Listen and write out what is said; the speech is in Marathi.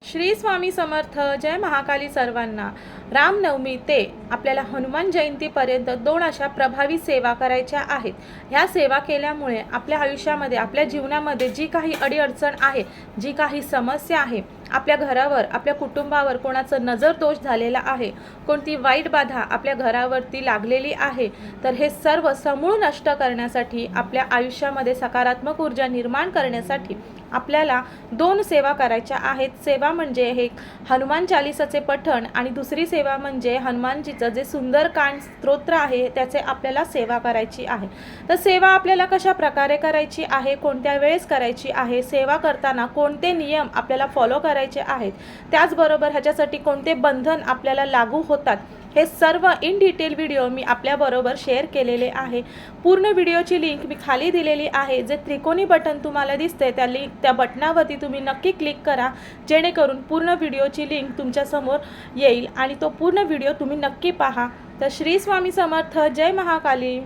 श्री स्वामी समर्थ. जय महाकाली सर्वांना. रामनवमी ते आपल्याला हनुमान जयंतीपर्यंत 2 अशा प्रभावी सेवा करायच्या आहेत. ह्या सेवा केल्यामुळे आपल्या आयुष्यामध्ये, आपल्या जीवनामध्ये जी काही अडीअडचण आहे, जी काही समस्या आहे, आपल्या घरावर, आपल्या कुटुंबावर कोणाचं नजर दोष झालेला आहे, कोणती वाईट बाधा आपल्या घरावरती लागलेली आहे, तर हे सर्व समूळ नष्ट करण्यासाठी, आपल्या आयुष्यामध्ये सकारात्मक ऊर्जा निर्माण करण्यासाठी आपल्याला 2 सेवा करायच्या आहेत. सेवा म्हणजे हे हनुमान चालीसाचे पठण आणि दुसरी सेवा म्हणजे हनुमानजीचं जे सुंदरकांड स्तोत्र आहे त्याचे आपल्याला सेवा करायची आहे. तर सेवा आपल्याला कशा प्रकारे करायची आहे, कोणत्या वेळेस करायची आहे, सेवा करताना कोणते नियम आपल्याला फॉलो करायचे आहेत, त्याचबरोबर ह्याच्यासाठी कोणते बंधन आपल्याला लागू होतात, हे सर्व इन डिटेल व्हिडिओ मी आपल्याबरोबर शेअर केलेले आहे. पूर्ण व्हिडिओची लिंक मी खाली दिलेली आहे. जे त्रिकोणी बटन तुम्हाला दिसते त्या बटनावरती तुम्ही नक्की क्लिक करा, जेणेकरून पूर्ण व्हिडिओची लिंक तुमच्यासमोर येईल आणि तो पूर्ण व्हिडिओ तुम्ही नक्की पहा. तर श्री स्वामी समर्थ. जय महाकाली.